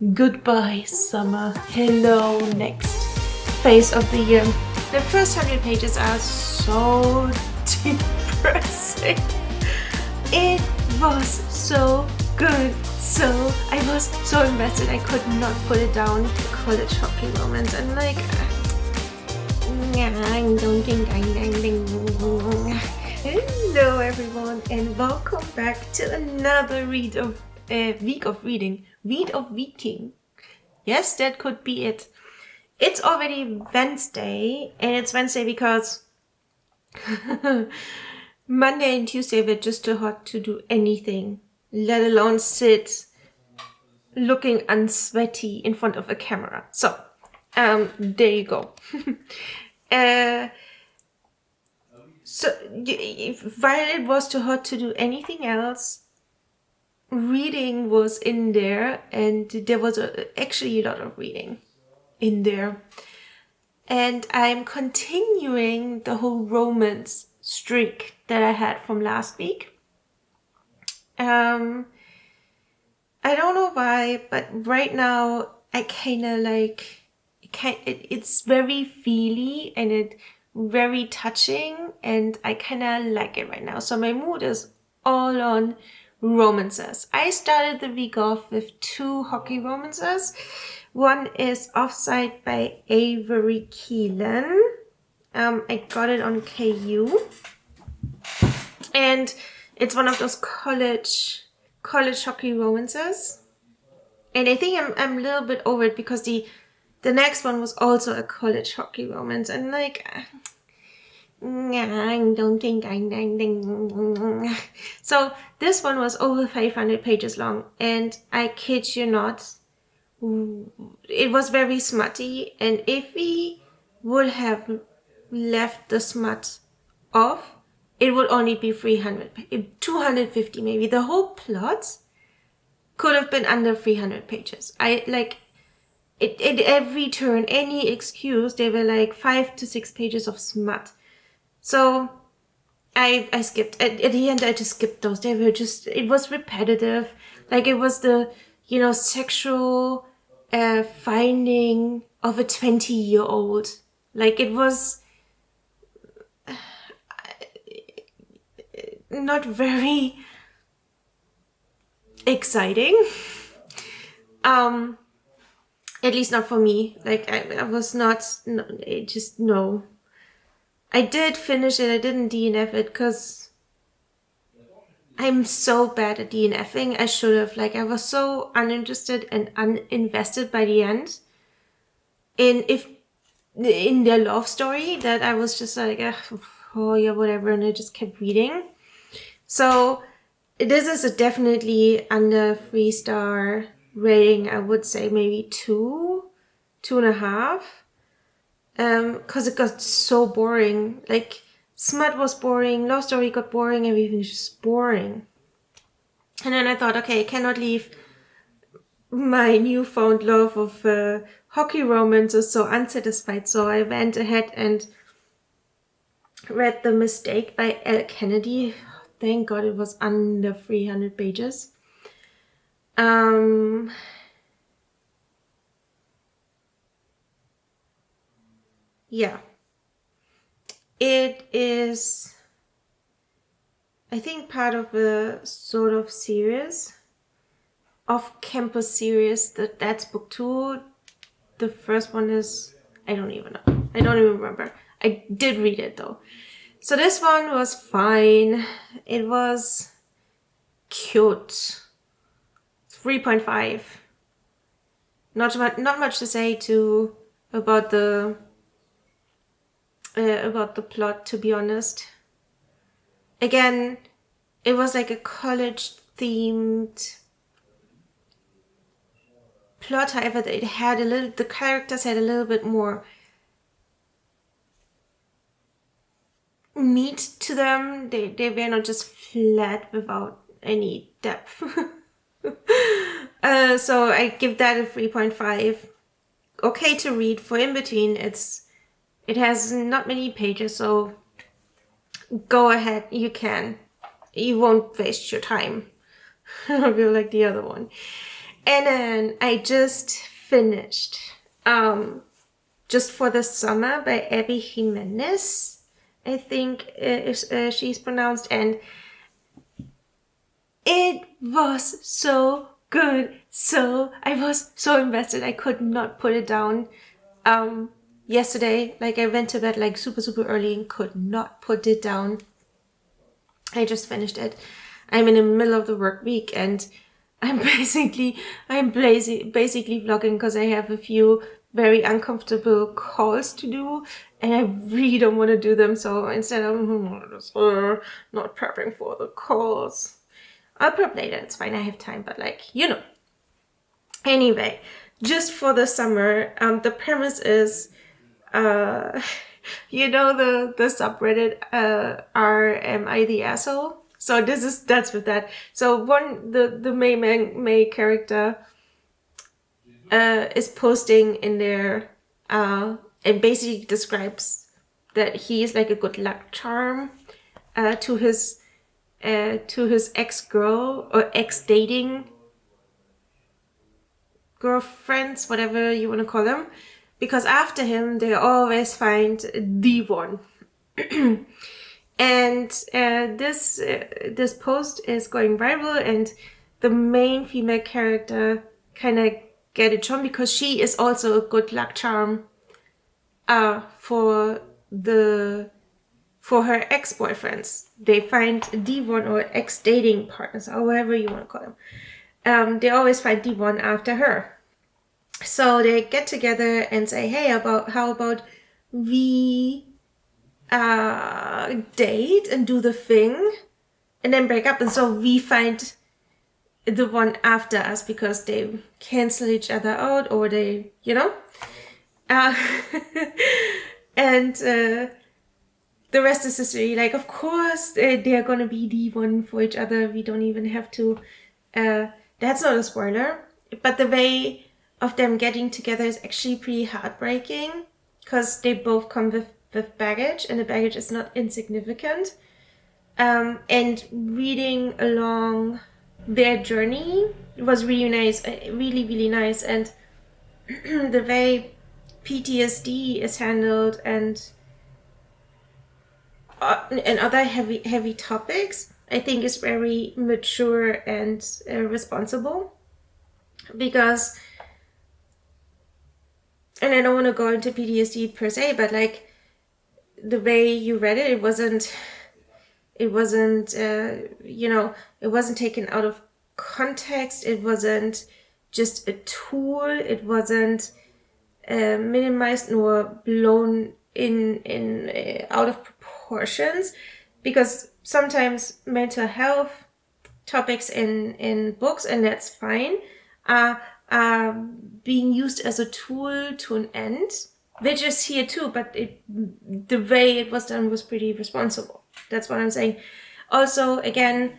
Goodbye, summer. Hello, next phase of the year. The first 100 pages are so depressing. It was so good. I was so invested. I could not put it down. College hockey romance. And like, hello everyone, and welcome back to another week of reading. Read of Weeking. Yes, that could be it. It's already Wednesday, and it's Wednesday because Monday and Tuesday were just too hot to do anything, let alone sit looking unsweaty in front of a camera. So, there you go. So, while it was too hot to do anything else, reading was in there, and there was actually a lot of reading in there. And I'm continuing the whole romance streak that I had from last week. I don't know why, but right now I kind of like it's very feely and it very touching, and I kind of like it right now. So my mood is all on romances. I started the week off with 2 hockey romances. One is Offside by Avery Keelan. I got it on KU, and it's one of those college hockey romances. And I think I'm a little bit over it because the next one was also a college hockey romance, and like, I don't think so this one was over 500 pages long, and I kid you not, it was very smutty, and if we would have left the smut off, it would only be 250 maybe. The whole plot could have been under 300 pages. I like it at every turn, any excuse, they were like 5 to 6 pages of smut. So I skipped. At the end, I just skipped those. They were just, it was repetitive. Like, it was the, sexual finding of a 20-year-old. Like, it was not very exciting. At least not for me. Like, I was not, no, no. I did finish it. I didn't DNF it because I'm so bad at DNFing. I should have. Like, I was so uninterested and uninvested by the end in their love story that I was just like, oh yeah, whatever, and I just kept reading. So this is a definitely under 3-star rating. I would say maybe 2.5. Because it got so boring. Like, smut was boring, love story got boring, everything was just boring. And then I thought, okay, I cannot leave my newfound love of hockey romances so unsatisfied. So I went ahead and read The Mistake by L. Kennedy. Thank God it was under 300 pages. Yeah. It is, I think, part of a sort of series, off-campus series. That's book 2. The first one is, I don't even know. I don't even remember. I did read it though. So this one was fine. It was cute. 3.5. Not much to say about the plot, to be honest. Again, it was like a college themed plot. However, it had the characters had a little bit more meat to them. They were not just flat without any depth. So I give that a 3.5. Okay to read for in between. It has not many pages, so go ahead, you can. You won't waste your time. I feel like the other one. And then I just finished Just for the Summer by Abby Jimenez, I think she's pronounced, and it was so good. So I was so invested. I could not put it down. Yesterday, like I went to bed like super early and could not put it down. I just finished it. I'm in the middle of the work week and I'm basically vlogging because I have a few very uncomfortable calls to do and I really don't want to do them. So instead of not prepping for the calls, I'll prep later. It's fine. I have time, but anyway, just for the summer, the premise is, uh, the subreddit, am I the asshole? So that's with that. So the main character, is posting in there, and basically describes that he is like a good luck charm, to his ex-girl or ex-dating girlfriends, whatever you want to call them, because after him they always find the one. And this post is going viral, and the main female character kind of get it shown because she is also a good luck charm, for her ex-boyfriends. They find D1 or ex-dating partners, however you want to call them. They always find D1 after her. So they get together and say, hey, how about we date and do the thing and then break up, and so we find the one after us because they cancel each other out, or they uh, and the rest is history. Like, of course, they're gonna be the one for each other. We don't even have to. That's not a spoiler, but the way of them getting together is actually pretty heartbreaking because they both come with baggage, and the baggage is not insignificant. And reading along their journey was really nice, really nice, and the way PTSD is handled and other heavy topics, I think is very mature and responsible. Because, and I don't want to go into PTSD per se, but like the way you read it, it wasn't it wasn't taken out of context. It wasn't just a tool. It wasn't minimized nor blown in out of proportions, because sometimes mental health topics in books, and that's fine, are being used as a tool to an end, which is here too, but the way it was done was pretty responsible. That's what I'm saying. Also, again,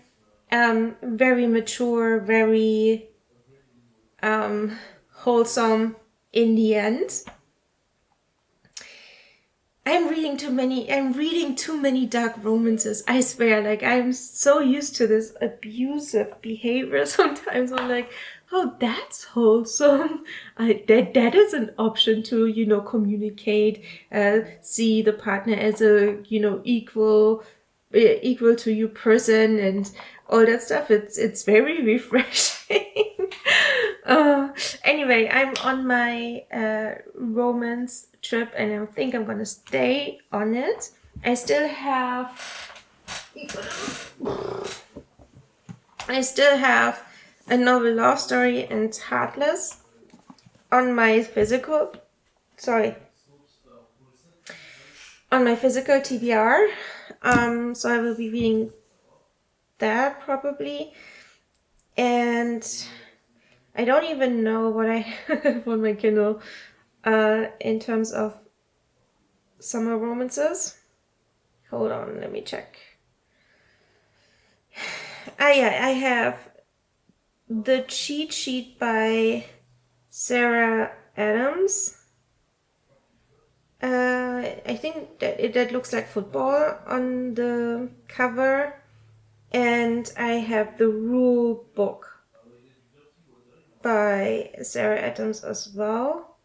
very mature, very wholesome in the end. I'm reading too many dark romances. I swear, like, I'm so used to this abusive behavior sometimes. I'm like, oh, that's wholesome. That is an option to, communicate, see the partner as a, equal to you person and all that stuff. It's very refreshing. Anyway, I'm on my romance trip, and I think I'm gonna stay on it. I still have a novel love story and Heartless on my physical TBR. So I will be reading that probably, and I don't even know what I have on my Kindle in terms of summer romances. Hold on, let me check. Yeah, I have The Cheat Sheet by Sarah Adams. I think that looks like football on the cover. And I have The Rule Book by Sarah Adams as well.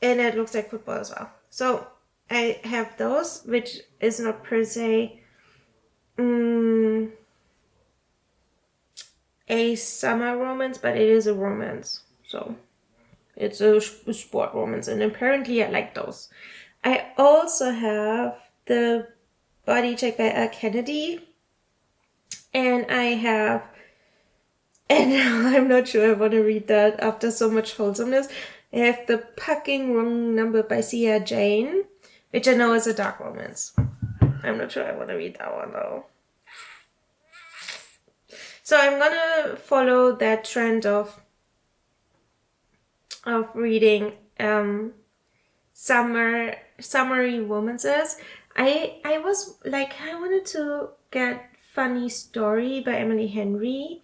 And it looks like football as well. So I have those, which is not per se a summer romance, but it is a romance. So it's a sport romance, and apparently I like those. I also have the Body Check by Al Kennedy, and I have, and I'm not sure I want to read that after so much wholesomeness. I have the Packing Wrong Number by Sia Jane, which I know is a dark romance. I'm not sure I want to read that one though. So I'm gonna follow that trend of reading summery romances. I was like, I wanted to get Funny Story by Emily Henry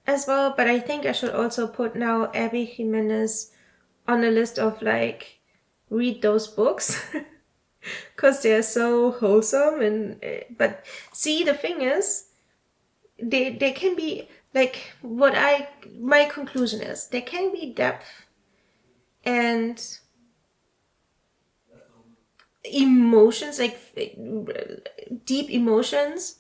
as well, but I think I should also put now Abby Jimenez on the list of like, read those books because they're so wholesome. And but see, the thing is, they can be like, my conclusion is there can be depth and emotions, like deep emotions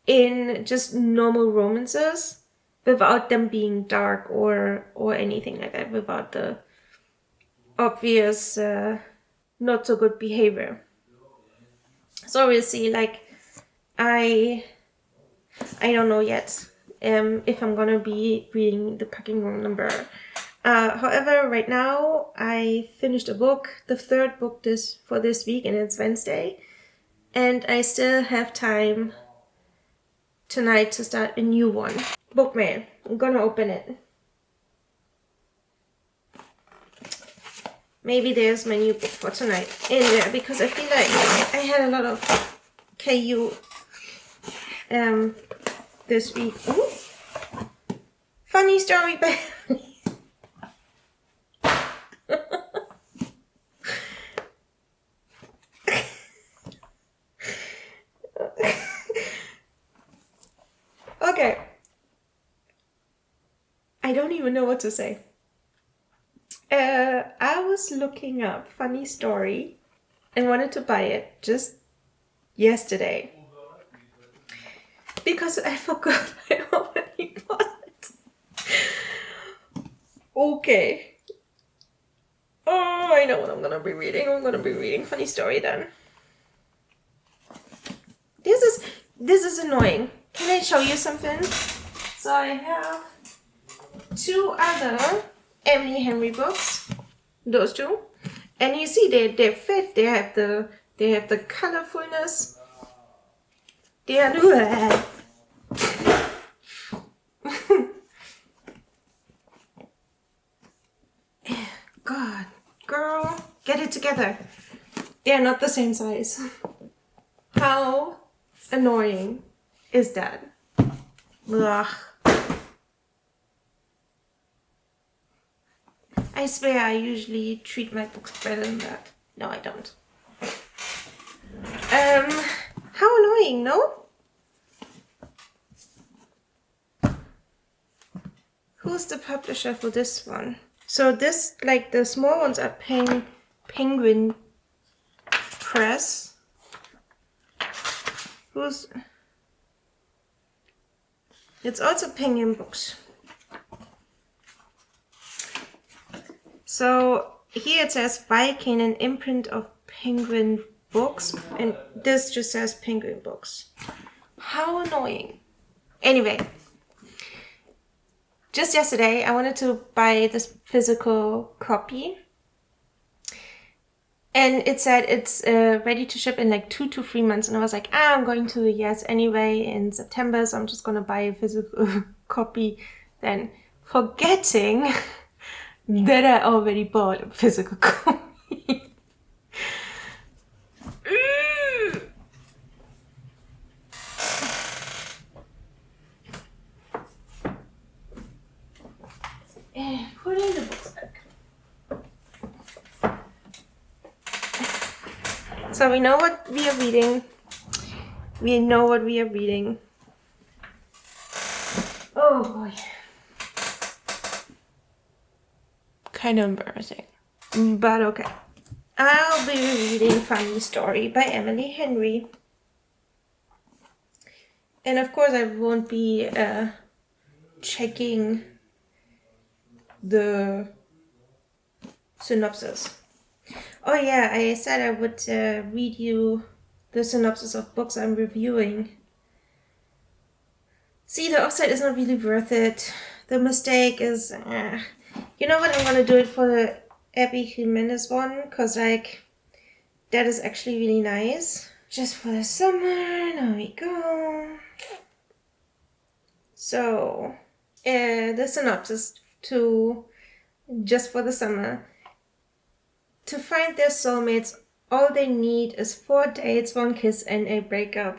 in just normal romances without them being dark or anything like that, without the obvious not so good behavior. So we'll see. Like, I don't know yet if I'm gonna be reading the Packing Wrong Number. However, right now I finished a book, the third book for this week, and it's Wednesday, and I still have time tonight to start a new one. Book mail. I'm gonna open it. Maybe there's my new book for tonight in there, because I feel like I had a lot of KU this week. Ooh. Funny Story by Okay. I don't even know what to say. I was looking up Funny Story and wanted to buy it just yesterday because I forgot I already bought it. Okay. Oh, I know what I'm gonna be reading. I'm gonna be reading Funny Story then. This is annoying. Can I show you something? So I have two other Emily Henry books, those two, and you see they fit. They have the colorfulness. They are God, girl, get it together. They are not the same size. How annoying is that? Ugh. I swear I usually treat my books better than that. No, I don't. How annoying, no? Who's the publisher for this one? So this, like the small ones are Penguin Press. It's also Penguin Books. So here it says Viking, an imprint of Penguin Books, and this just says Penguin Books. How annoying. Anyway, just yesterday I wanted to buy this physical copy, and it said it's ready to ship in like 2 to 3 months, and I was like, I'm going to the US anyway in September, so I'm just gonna buy a physical copy then, forgetting that I already bought a physical copy. Put in the books back. So we know what we are reading. We know what we are reading. Oh boy. kind of embarrassing. But okay. I'll be reading Funny Story by Emily Henry. And of course I won't be checking the synopsis. Oh yeah, I said I would read you the synopsis of books I'm reviewing. See, the offside is not really worth it. The mistake is... You know what, I'm gonna do it for the Abby Jimenez one, because like, that is actually really nice. Just for the summer, there we go. So, the synopsis to Just for the Summer. To find their soulmates, all they need is 4 dates, 1 kiss, and a breakup.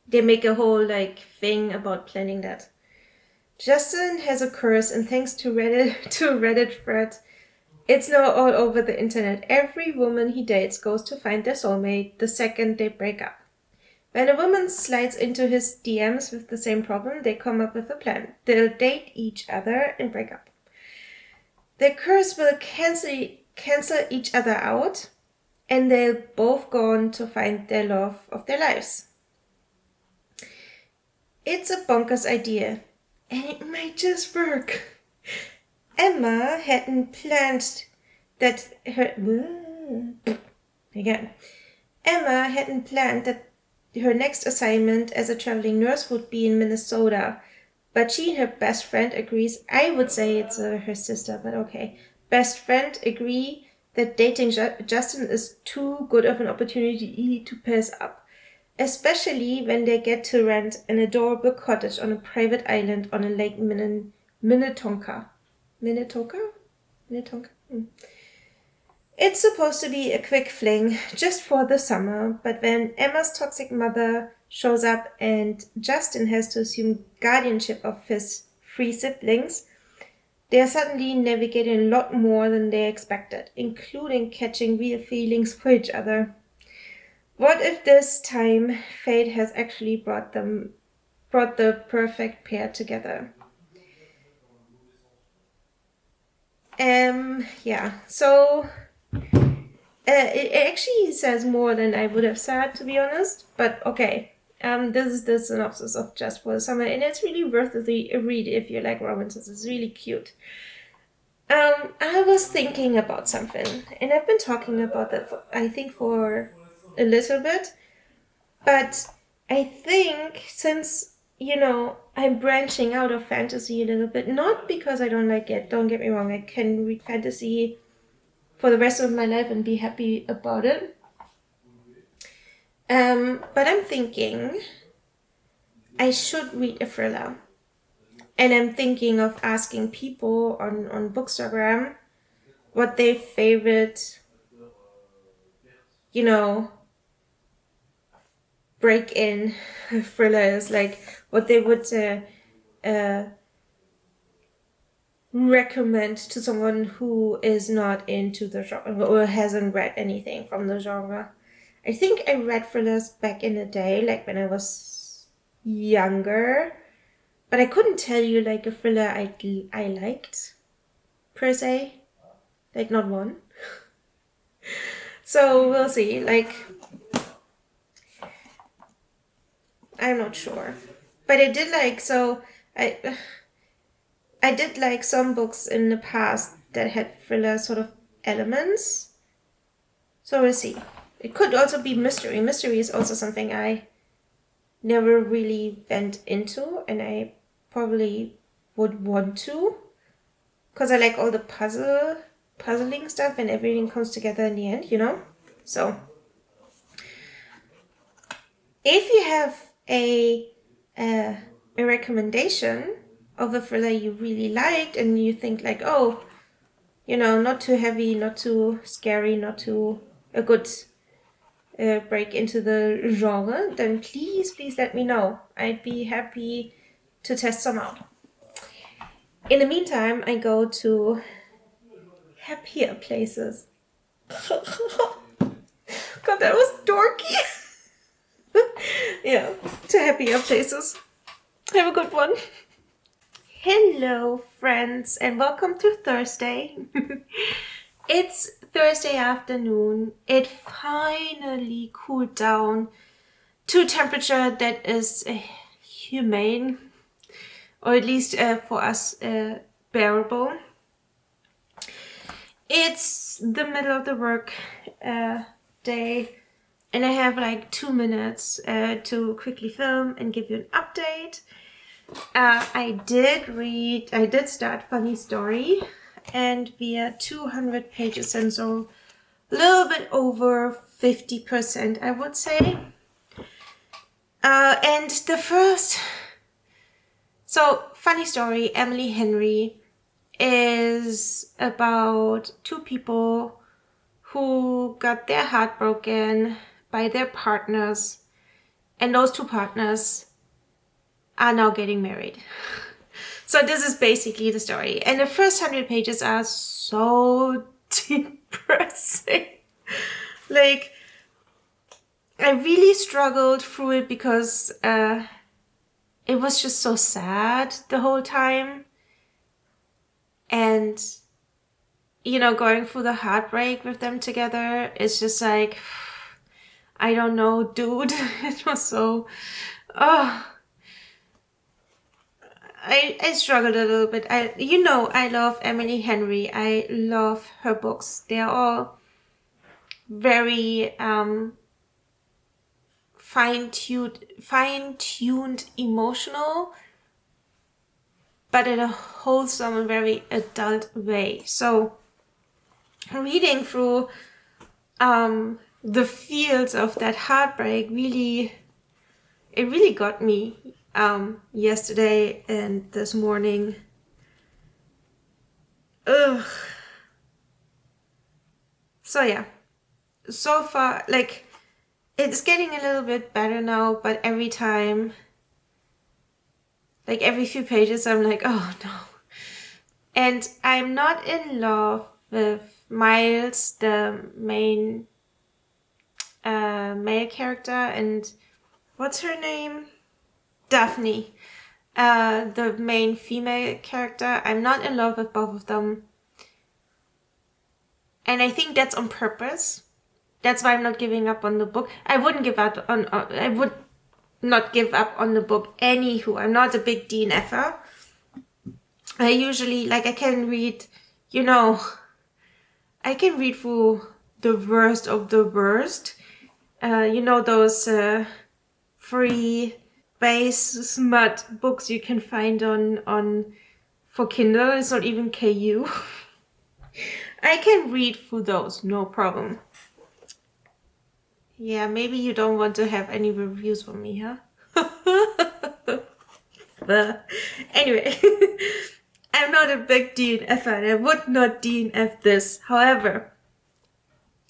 They make a whole like thing about planning that. Justin has a curse, and thanks to Reddit thread, it's now all over the internet. Every woman he dates goes to find their soulmate the second they break up. When a woman slides into his DMs with the same problem, they come up with a plan. They'll date each other and break up. Their curse will cancel each other out, and they'll both go on to find their love of their lives. It's a bonkers idea, and it might just work. Emma hadn't planned that her next assignment as a traveling nurse would be in Minnesota, but she and her best friend agrees. I would say it's her sister, but okay. Best friend agree that dating Justin is too good of an opportunity to pass up, especially when they get to rent an adorable cottage on a private island on a Lake Minnetonka. Minnetonka? It's supposed to be a quick fling, just for the summer, but when Emma's toxic mother shows up and Justin has to assume guardianship of his 3 siblings, they are suddenly navigating a lot more than they expected, including catching real feelings for each other. What if this time fate has actually brought the perfect pair together? So it actually says more than I would have said, to be honest, but okay. This is the synopsis of Just for the Summer, and it's really worth a read if you like romances. It's really cute. I was thinking about something, and I've been talking about that for a little bit, but I think since, I'm branching out of fantasy a little bit, not because I don't like it, don't get me wrong, I can read fantasy for the rest of my life and be happy about it. But I'm thinking I should read a thriller. And I'm thinking of asking people on Bookstagram what their favorite, break-in thriller is, like what they would recommend to someone who is not into the genre or hasn't read anything from the genre. I think I read thrillers back in the day, like when I was younger, but I couldn't tell you like a thriller I liked per se, like not one. So we'll see. Like, I'm not sure, but I did like I did like some books in the past that had thriller sort of elements. So we'll see. It could also be mystery. Mystery is also something I never really went into, and I probably would want to, because I like all the puzzling stuff and everything comes together in the end, So if you have a recommendation of a thriller you really liked and you think like, oh, not too heavy, not too scary, not too a good break into the genre, then please let me know. I'd be happy to test some out. In the meantime, I go to happier places. God, that was dorky. Yeah, to happier places. Have a good one. Hello, friends, and welcome to Thursday. It's Thursday afternoon. It finally cooled down to a temperature that is humane, or at least for us bearable. It's the middle of the work day, and I have like 2 minutes to quickly film and give you an update. I did start Funny Story, and we are 200 pages in, so a little bit over 50%, I would say. And Funny Story, Emily Henry, is about two people who got their heart broken by their partners, and those two partners are now getting married. So this is basically the story. And the first 100 pages are so depressing. Like, I really struggled through it because it was just so sad the whole time. And, you know, going through the heartbreak with them together is just like, I don't know, dude. It was so... Oh... I struggled a little bit. I love Emily Henry. I love her books. They are all very fine-tuned, emotional, but in a wholesome and very adult way. So reading through the fields of that heartbreak really got me. Yesterday and this morning. Ugh. So yeah, so far, like, it's getting a little bit better now, but every time, like every few pages, I'm like, oh no. And I'm not in love with Miles, the main male character, and what's her name? Daphne, the main female character. I'm not in love with both of them. And I think that's on purpose. That's why I'm not giving up on the book. I would not give up on the book anywho. I'm not a big DNFer. I usually, like, I can read through the worst of the worst. Those free base smut books you can find on for Kindle. It's not even KU. I can read through those, no problem. Yeah, maybe you don't want to have any reviews from me, huh? But anyway, I'm not a big DNF and I would not DNF this. However,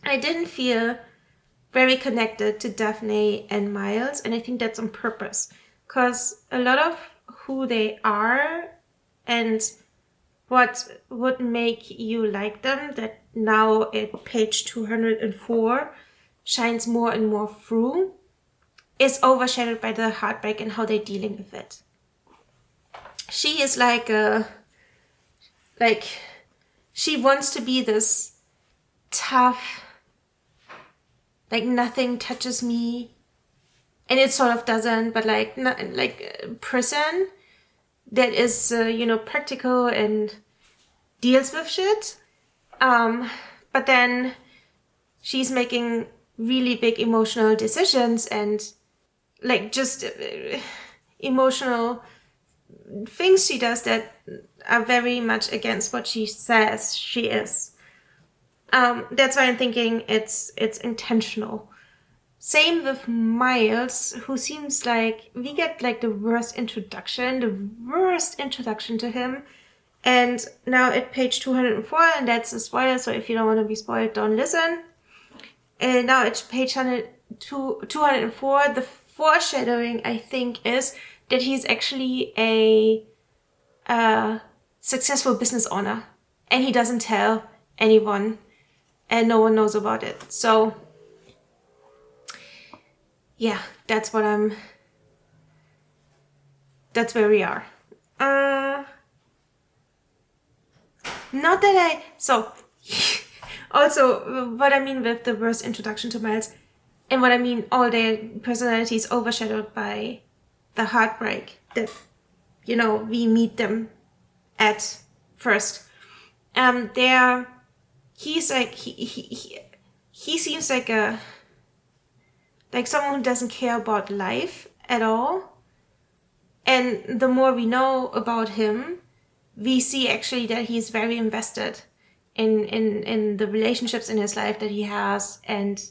I didn't feel very connected to Daphne and Miles, and I think that's on purpose, because a lot of who they are and what would make you like them, that now at page 204 shines more and more through, is overshadowed by the heartbreak and how they're dealing with it. She is she wants to be this tough, like nothing touches me, and it sort of doesn't, but like person that is practical and deals with shit, but then she's making really big emotional decisions and like just emotional things she does that are very much against what she says she is. That's why I'm thinking it's intentional. Same with Miles, who seems like we get like the worst introduction to him. And now at page 204, and that's a spoiler, so if you don't want to be spoiled, don't listen. And now at page 204, the foreshadowing, I think, is that he's actually a successful business owner. And he doesn't tell anyone, and no one knows about it. So yeah, that's where we are. Not that I, so also what I mean with the worst introduction to Miles, and what I mean all their personalities overshadowed by the heartbreak that, you know, we meet them at first. They're, he's like, he seems like someone who doesn't care about life at all. And the more we know about him, we see actually that he's very invested in the relationships in his life that he has and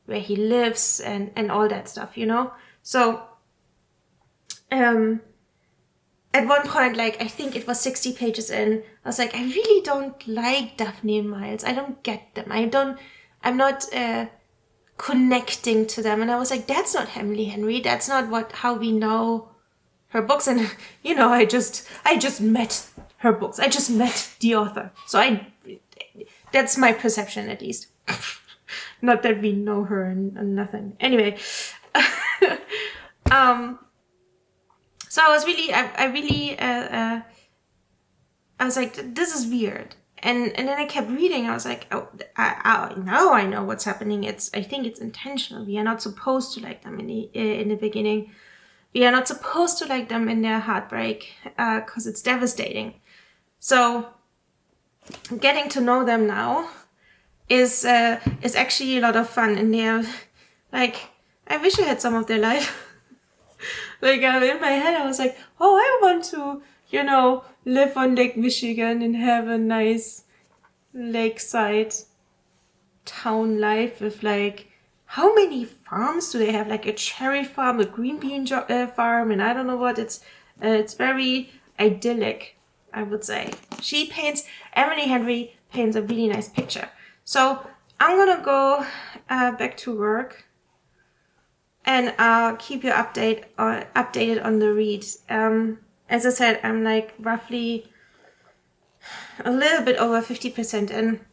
where he lives and all that stuff, you know? So, at one point, like, I think it was 60 pages in, I was like, I really don't like Daphne and Miles. I don't get them. I'm not connecting to them. And I was like, that's not Emily Henry. That's not how we know her books. And, you know, I just met her books. I just met the author. So that's my perception, at least. Not that we know her and nothing. Anyway. So I was really, I was like, this is weird. And then I kept reading. I was like, oh, now I know what's happening. I think it's intentional. We are not supposed to like them in the beginning. We are not supposed to like them in their heartbreak, because it's devastating. So getting to know them now is actually a lot of fun. And they're like, I wish I had some of their life. Like, in my head, I was like, oh, I want to, you know, live on Lake Michigan and have a nice lakeside town life with, like, how many farms do they have? Like a cherry farm, a green bean farm, and I don't know what. It's very idyllic, I would say. Emily Henry paints a really nice picture. So I'm gonna go back to work. And I'll keep you updated on the read. As I said, I'm like roughly a little bit over 50% in,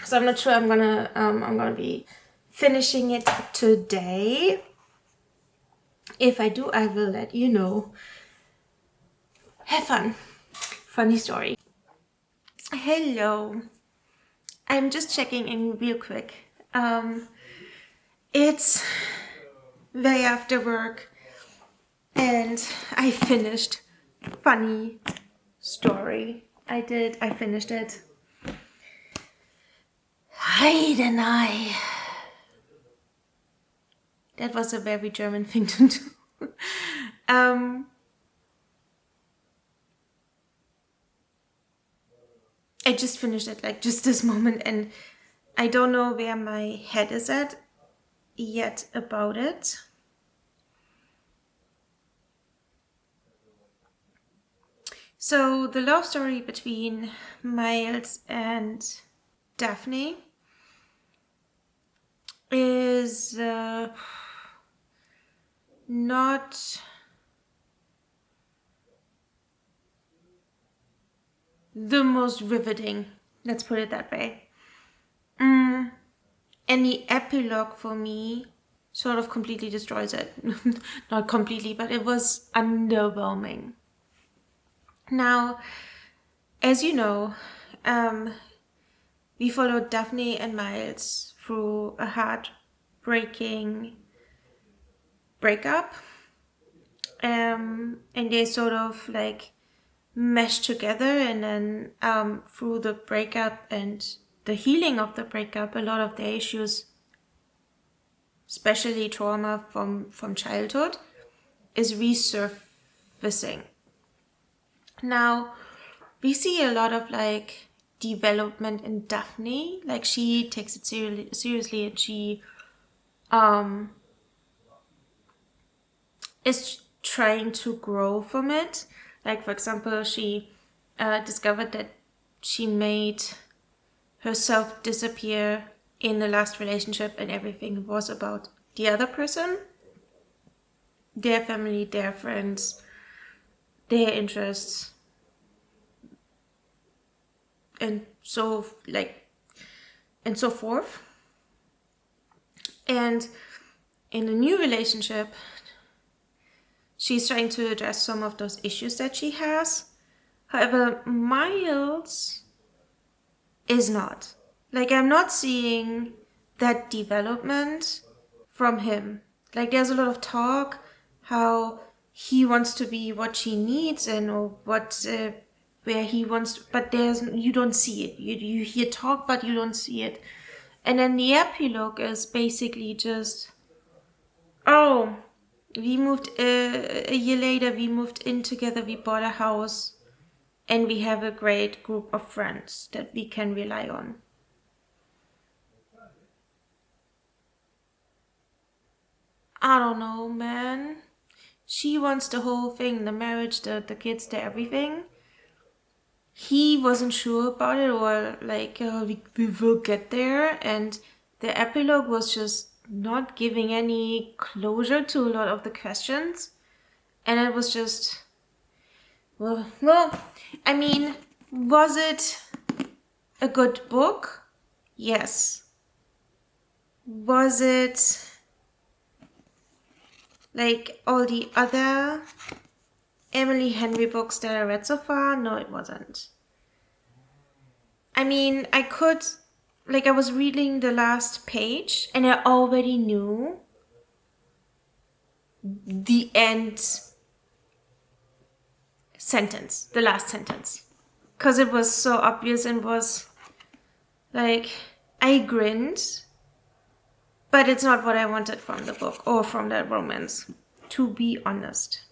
so I'm not sure I'm gonna be finishing it today. If I do, I will let you know. Have fun. Funny story. Hello. I'm just checking in real quick. It's way after work, and I finished Funny Story. I finished it. Heidenei. That was a very German thing to do. I just finished it, like, just this moment, and I don't know where my head is at yet about it. So the love story between Miles and Daphne is not the most riveting, let's put it that way. And the epilogue for me sort of completely destroys it. Not completely, but it was underwhelming. Now, as you know, we followed Daphne and Miles through a heartbreaking breakup. And they sort of like meshed together, and then through the breakup and the healing of the breakup, a lot of their issues, especially trauma from childhood, is resurfacing. Now, we see a lot of like development in Daphne. Like, she takes it seriously, and she is trying to grow from it. Like, for example, she discovered that she made herself disappear in the last relationship, and everything was about the other person, their family, their friends, their interests, and so forth. And in a new relationship, she's trying to address some of those issues that she has. However, Miles is not. Like, I'm not seeing that development from him. Like, there's a lot of talk how he wants to be what she needs and or what where he wants to, but you don't see it. You hear talk, but you don't see it. And then the epilogue is basically just, oh, we moved a year later, we moved in together, we bought a house, and we have a great group of friends that we can rely on. I don't know, man. She wants the whole thing, the marriage, the kids, the everything. He wasn't sure about it, or like, we will get there. And the epilogue was just not giving any closure to a lot of the questions. And it was just, well, I mean, was it a good book? Yes. Was it like all the other Emily Henry books that I read so far? No, it wasn't. I mean, I was reading the last page and I already knew the end sentence, the last sentence. Because it was so obvious and was like, I grinned, but it's not what I wanted from the book or from that romance, to be honest.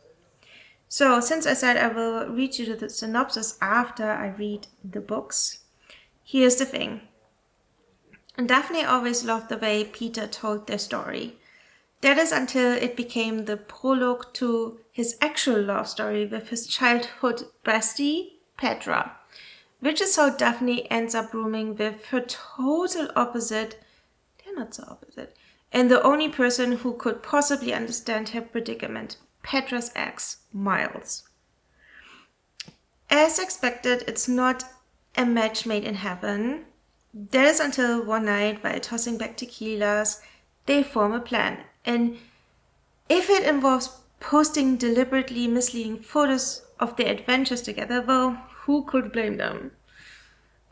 So, since I said I will read you the synopsis after I read the books, here's the thing. Daphne always loved the way Peter told their story. That is until it became the prologue to his actual love story with his childhood bestie, Petra, which is how Daphne ends up rooming with her total opposite. They're not so opposite. And the only person who could possibly understand her predicament, Petra's ex, Miles. As expected, it's not a match made in heaven. That is until one night, while tossing back tequilas, they form a plan. And if it involves posting deliberately misleading photos of their adventures together, well, who could blame them?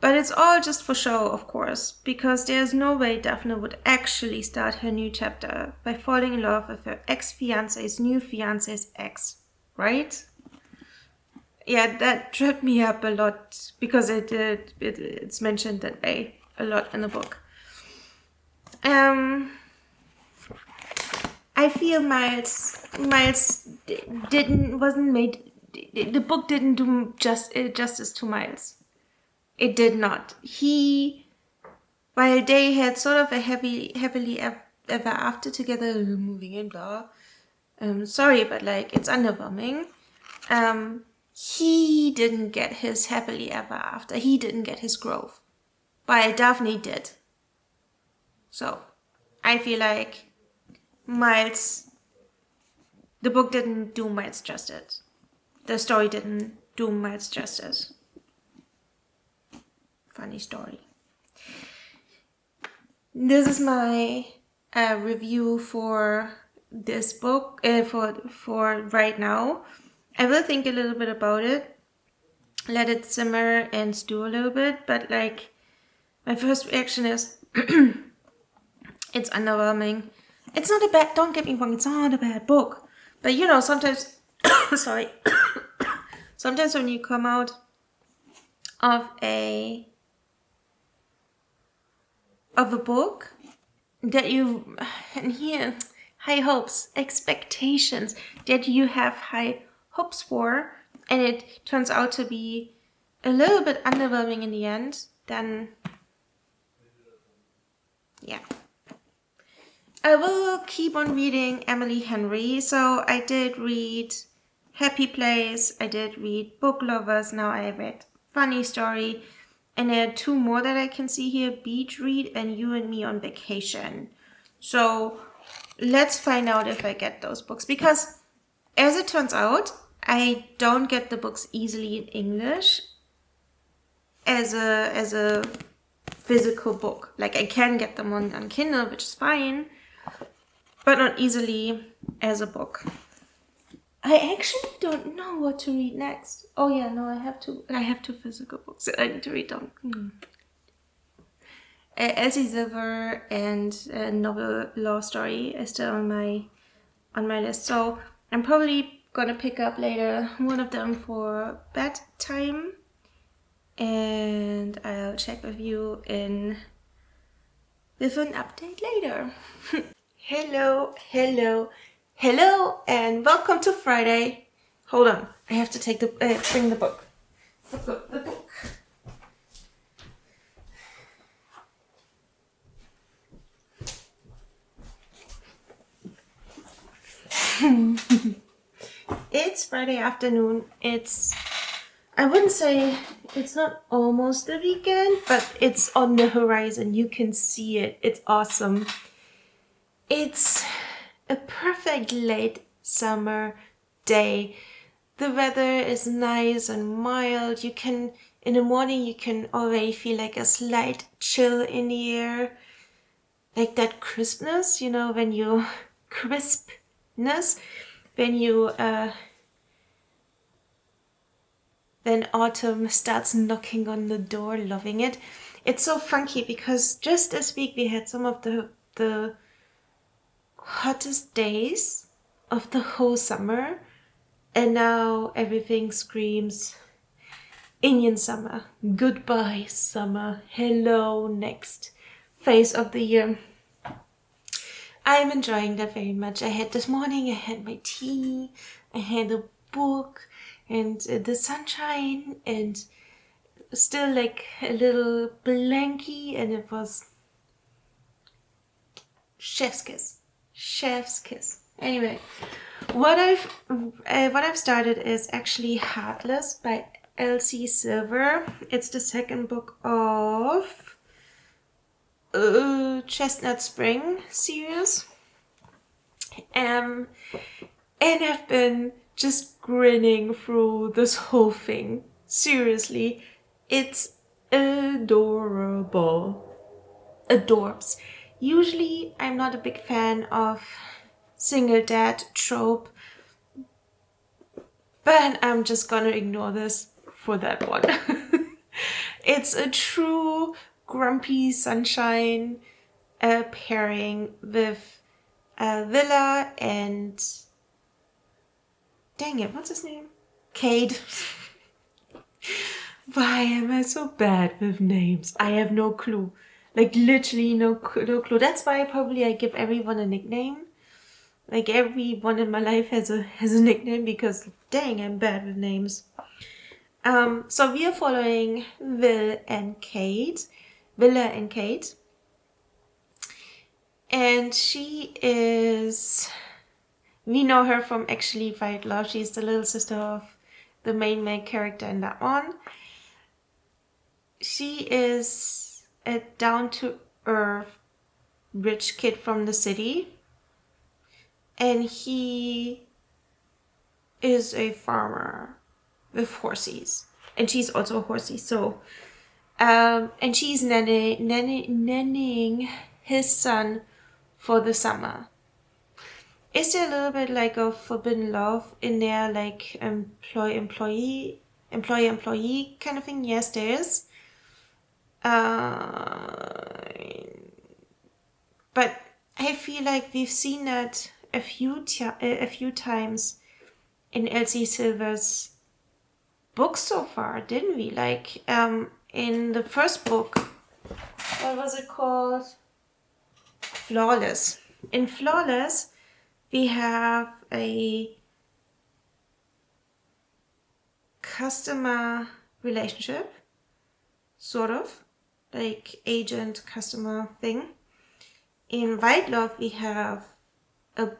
But it's all just for show, of course, because there's no way Daphne would actually start her new chapter by falling in love with her ex-fiance's new fiance's ex, right? Yeah, that tripped me up a lot because it's mentioned that way a lot in the book. I feel the book didn't do justice to Miles. It did not. While they had sort of a happily ever after together, moving in, blah. Sorry, but like, it's underwhelming. He didn't get his happily ever after. He didn't get his growth. While Daphne did. So, I feel like the book didn't do Miles justice. The story didn't do Miles justice. Funny story. This is my review for this book, for right now. I will think a little bit about it, let it simmer and stew a little bit, but like, my first reaction is, it's underwhelming. It's not don't get me wrong, it's not a bad book. But you know, sometimes, sorry, sometimes when you come out of a book that high hopes, expectations, that you have high hopes for, and it turns out to be a little bit underwhelming in the end, then yeah. I will keep on reading Emily Henry. So I did read Happy Place, I did read Book Lovers, now I read Funny Story, and there are two more that I can see here, Beach Read and You and Me on Vacation. So let's find out if I get those books, because as it turns out, I don't get the books easily in English as a physical book. Like, I can get them on Kindle, which is fine, but not easily as a book. I actually don't know what to read next. Oh yeah, no, I have two physical books that I need to read them. Elsie Silver and a novel Law Story is still on my list. So I'm probably gonna pick up later one of them for bedtime, and I'll check with you with an update later. Hello, hello, hello, and welcome to Friday. Hold on, I have to bring the book. The book. It's Friday afternoon. I wouldn't say it's not almost the weekend, but it's on the horizon. You can see it. It's awesome. It's a perfect late summer day. The weather is nice and mild. In the morning, you can already feel like a slight chill in the air. Like that crispness, when autumn starts knocking on the door, loving it. It's so funky because just this week we had some of the hottest days of the whole summer, and now everything screams Indian summer. Goodbye summer. Hello next phase of the year. I'm enjoying that very much. I had my tea, I had a book, and the sunshine, and still like a little blankie, and it was chef's kiss. Chef's kiss. Anyway, what I've started is actually Heartless by Elsie Silver. It's the second book of Chestnut Spring series. And I've been just grinning through this whole thing. Seriously, it's adorable. Adorbs. Usually, I'm not a big fan of single dad trope, but I'm just gonna ignore this for that one. It's a true grumpy sunshine pairing with Villa and... Dang it, what's his name? Cade. Why am I so bad with names? I have no clue. Like literally no clue. That's why probably I give everyone a nickname. Like everyone in my life has a nickname because dang, I'm bad with names. So we are following Villa and Kate. And we know her from actually Fight Love. She's the little sister of the main character in that one. She is a down-to-earth rich kid from the city. And he is a farmer with horses. And she's also a horsey, so... and she's nannying his son for the summer. Is there a little bit like a forbidden love in there, like employee kind of thing? Yes, there is. But I feel like we've seen that a few times in Elsie Silver's books so far, didn't we? Like in the first book, what was it called? Flawless. In Flawless, we have a customer relationship, sort of, like agent-customer thing. In White Love, we have a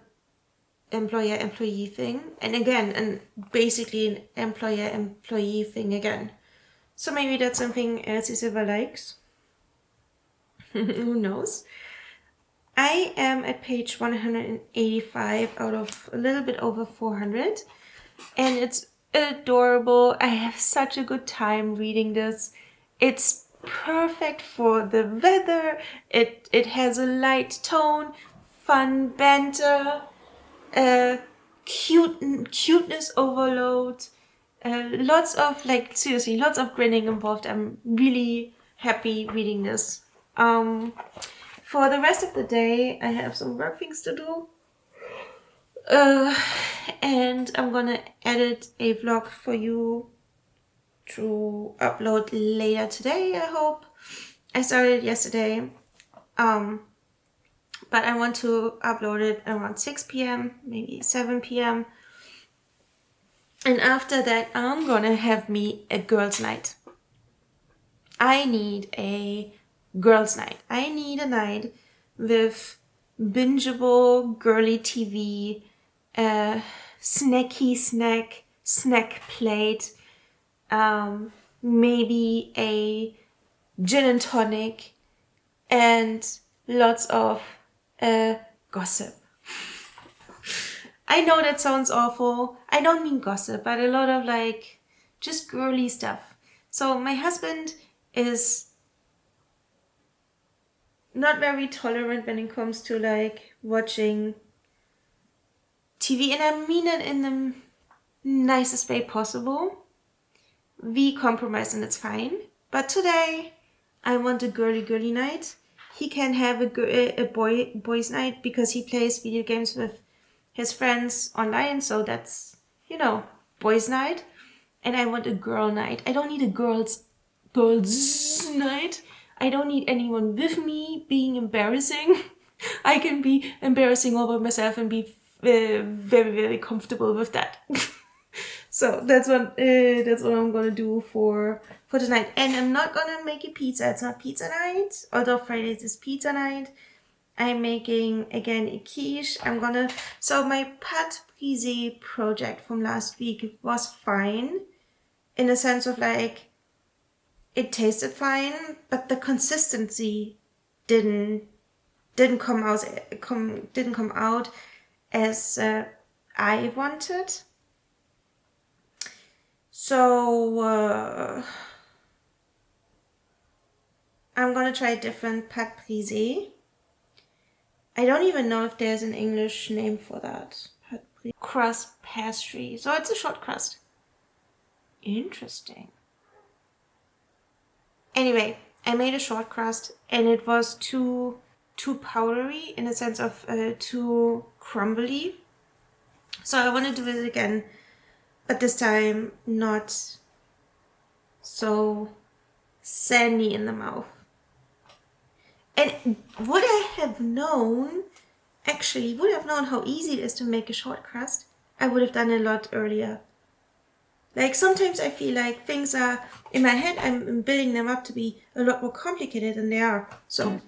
employer-employee thing, and again, basically an employer-employee thing again. So maybe that's something Elsie Silver likes. Who knows? I am at page 185 out of a little bit over 400, and it's adorable. I have such a good time reading this. It's perfect for the weather. It has a light tone, fun banter, cuteness overload. Lots of, like, seriously, lots of grinning involved. I'm really happy reading this. For the rest of the day, I have some work things to do. And I'm gonna edit a vlog for you to upload later today, I hope. I started yesterday. But I want to upload it around 6 p.m., maybe 7 p.m. And after that, I'm gonna have me a girls' night. I need a girls' night. I need a night with bingeable girly TV, snacky snack plate, maybe a gin and tonic, and lots of gossip. I know that sounds awful. I don't mean gossip, but a lot of, like, just girly stuff. So my husband is not very tolerant when it comes to, like, watching TV, and I mean it in the nicest way possible. We compromise and it's fine. But today I want a girly night. He can have a boys night because he plays video games with his friends online, so that's, boys night. And I want a girl night. I don't need a girls night. I don't need anyone with me being embarrassing. I can be embarrassing all by myself and be very comfortable with that. So that's what I'm gonna do for tonight. And I'm not gonna make a pizza. It's not pizza night, although Fridays is pizza night. I'm making again a quiche. So my pâte brisée project from last week was fine, in the sense of, like, it tasted fine, but the consistency didn't come out as I wanted. So I'm gonna try a different pâte brisée. I don't even know if there's an English name for that. Crust pastry. So it's a short crust. Interesting. Anyway, I made a short crust and it was too powdery, in the sense of too crumbly. So I want to do it again, but this time not so sandy in the mouth. And would I have known how easy it is to make a short crust, I would have done it a lot earlier. Like, sometimes I feel like things are, in my head, I'm building them up to be a lot more complicated than they are. So